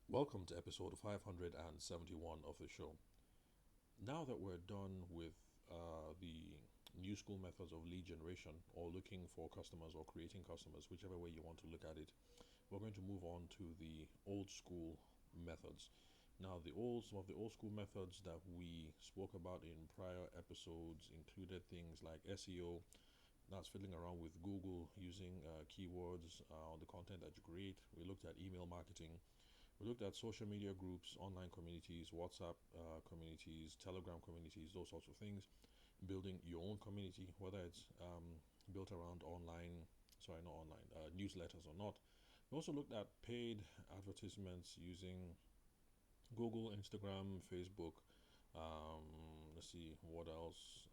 Welcome to episode 571 of the show. Now that we're done with the new school methods of lead generation or looking for customers or creating customers, whichever way you want to look at it, we're going to move on to the old school methods. Now, some of the old school methods that we spoke about in prior episodes included things like SEO, that's fiddling around with Google using keywords on the content that you create. We looked at email marketing. We looked at social media groups, online communities, WhatsApp communities, Telegram communities, those sorts of things. Building your own community, whether it's built around not online, newsletters or not. We also looked at paid advertisements using Google, Instagram, Facebook. Let's see what else.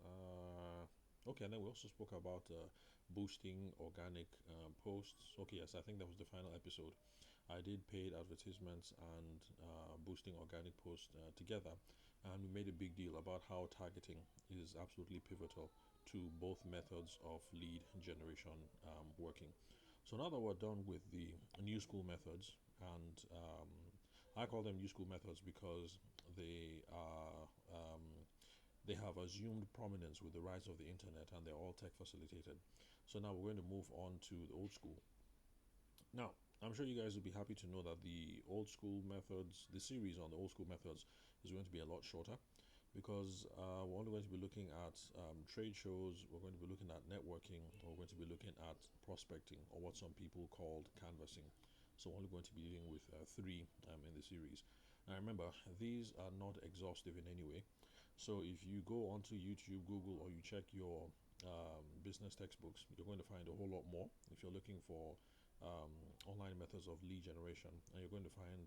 Okay, and then we also spoke about boosting organic posts. Okay, yes, I think that was the final episode. I did paid advertisements and boosting organic posts together, and we made a big deal about how targeting is absolutely pivotal to both methods of lead generation working. So now that we're done with the new school methods, and I call them new school methods because they have assumed prominence with the rise of the internet and they're all tech facilitated. So now we're going to move on to the old school. Now, I'm sure you guys will be happy to know that the old school methods, the series on the old school methods, is going to be a lot shorter because we're only going to be looking at trade shows, we're going to be looking at networking, we're going to be looking at prospecting, or what some people called canvassing. So we're only going to be dealing with three in the series. Now remember, these are not exhaustive in any way. So if you go onto YouTube, Google, or you check your business textbooks, you're going to find a whole lot more. If you're looking for online methods of lead generation, and you're going to find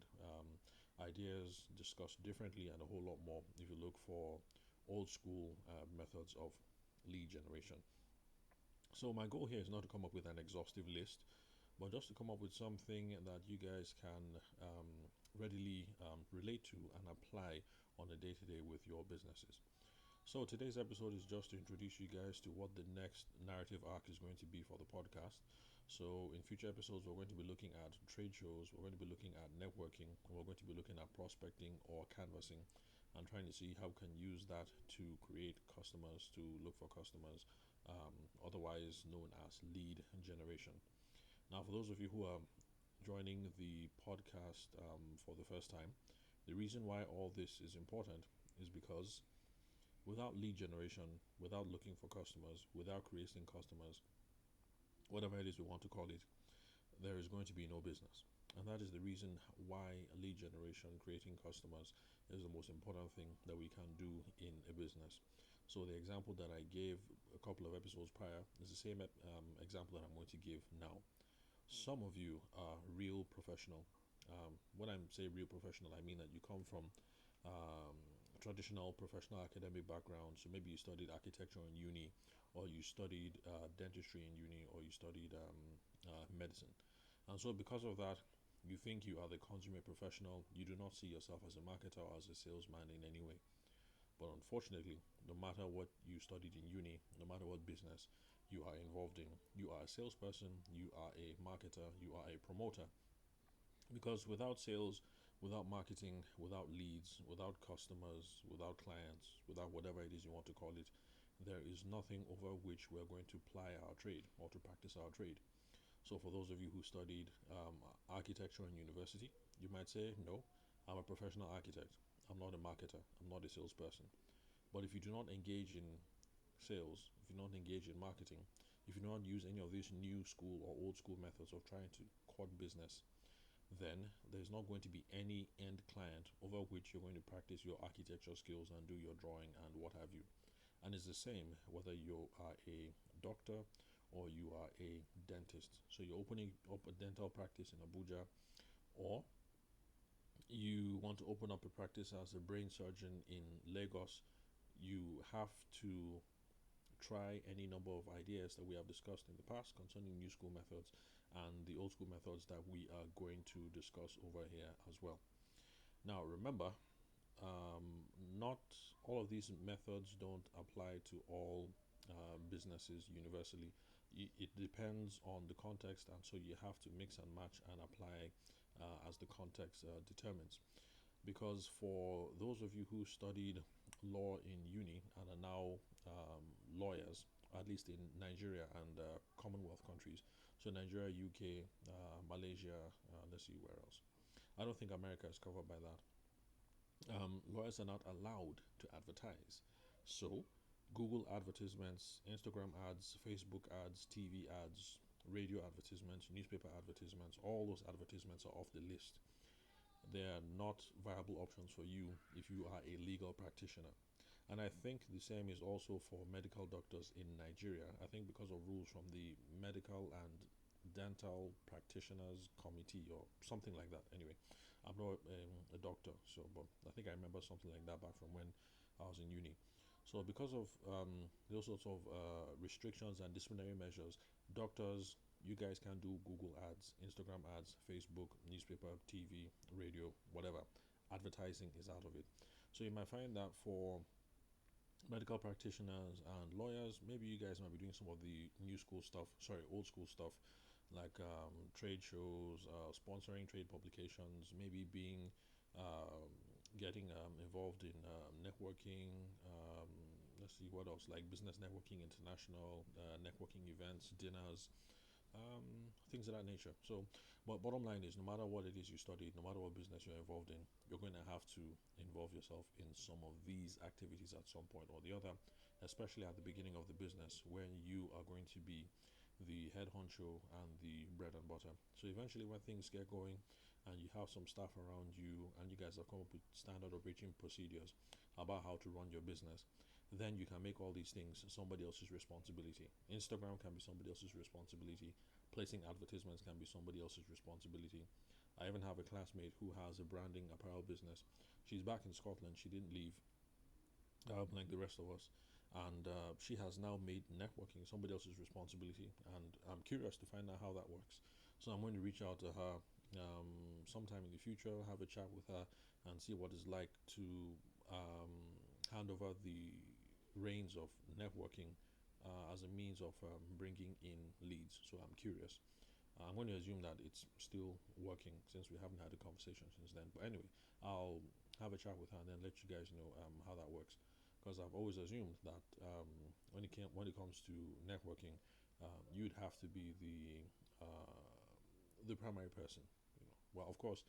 ideas discussed differently and a whole lot more if you look for old school methods of lead generation. So my goal here is not to come up with an exhaustive list, but just to come up with something that you guys can readily relate to and apply on a day-to-day with your businesses. So today's episode is just to introduce you guys to what the next narrative arc is going to be for the podcast. So in future episodes, we're going to be looking at trade shows, we're going to be looking at networking, and we're going to be looking at prospecting or canvassing and trying to see how we can use that to create customers, to look for customers, otherwise known as lead generation. Now, for those of you who are joining the podcast for the first time, the reason why all this is important is because without lead generation, without looking for customers, without creating customers, whatever it is we want to call it, there is going to be no business. And that is the reason why lead generation, creating customers, is the most important thing that we can do in a business. So, the example that I gave a couple of episodes prior is the same example that I'm going to give now. Some of you are real professional. When I say real professional, I mean that you come from traditional professional academic background. So maybe you studied architecture in uni, or you studied dentistry in uni, or you studied medicine. And so, because of that, you think you are the consummate professional. You do not see yourself as a marketer or as a salesman in any way. But unfortunately, no matter what you studied in uni, no matter what business you are involved in, you are a salesperson, you are a marketer, you are a promoter. Because without sales, without marketing, without leads, without customers, without clients, without whatever it is you want to call it, there is nothing over which we're going to ply our trade or to practice our trade. So, for those of you who studied architecture in university, you might say, no, I'm a professional architect. I'm not a marketer. I'm not a salesperson. But if you do not engage in sales, if you do not engage in marketing, if you do not use any of these new school or old school methods of trying to court business, then there's not going to be any end client over which you're going to practice your architecture skills and do your drawing and what have you. And it's the same whether you are a doctor or you are a dentist. So you're opening up a dental practice in Abuja, or you want to open up a practice as a brain surgeon in Lagos. You have to try any number of ideas that we have discussed in the past concerning new school methods and the old school methods that we are going to discuss over here as well. Now, remember, not all of these methods don't apply to all businesses universally. It depends on the context, and so you have to mix and match and apply as the context determines. Because for those of you who studied law in uni and are now lawyers, at least in Nigeria and Commonwealth countries, so Nigeria, UK, Malaysia, let's see where else. I don't think America is covered by that. Lawyers are not allowed to advertise. So, Google advertisements, Instagram ads, Facebook ads, TV ads, radio advertisements, newspaper advertisements, all those advertisements are off the list. They are not viable options for you if you are a legal practitioner. And I think the same is also for medical doctors in Nigeria. I think because of rules from the Medical and Dental Practitioners Committee or something like that. Anyway, I'm not a doctor, so but I think I remember something like that back from when I was in uni. So because of those sorts of restrictions and disciplinary measures, doctors, you guys can do Google ads, Instagram ads, Facebook, newspaper, TV, radio, whatever. Advertising is out of it. So you might find that for medical practitioners and lawyers, maybe you guys might be doing some of the new school stuff, sorry, old school stuff, like trade shows, sponsoring trade publications, maybe being getting involved in networking. Let's see what else, like business networking, international networking events, dinners, things of that nature. So, but bottom line is, no matter what it is you study, no matter what business you're involved in, you're going to have to involve yourself in some of these activities at some point or the other, especially at the beginning of the business when you are going to be the head honcho and the bread and butter. So eventually, when things get going and you have some staff around you and you guys have come up with standard operating procedures about how to run your business, then you can make all these things somebody else's responsibility. Instagram can be somebody else's responsibility. Placing advertisements can be somebody else's responsibility. I even have a classmate who has a branding apparel business. She's back in Scotland. She didn't leave like the rest of us. And she has now made networking somebody else's responsibility. And I'm curious to find out how that works. So I'm going to reach out to her sometime in the future, have a chat with her, and see what it's like to hand over the reins of networking as a means of bringing in leads. So I'm curious. I'm going to assume that it's still working since we haven't had a conversation since then. But anyway, I'll have a chat with her and then let you guys know how that works. Because I've always assumed that when it comes to networking, you'd have to be the primary person. Well, of course,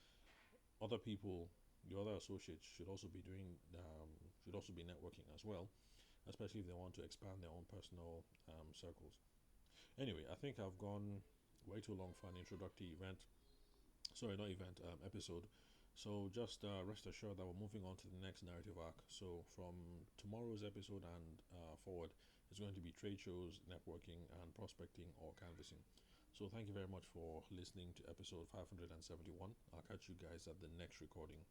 other people, your other associates should also be doing should also be networking as well, especially if they want to expand their own personal circles. Anyway, I think I've gone way too long for an introductory event. Sorry, not event, episode. So just rest assured that we're moving on to the next narrative arc. So from tomorrow's episode and forward, it's going to be trade shows, networking, and prospecting or canvassing. So thank you very much for listening to episode 571. I'll catch you guys at the next recording.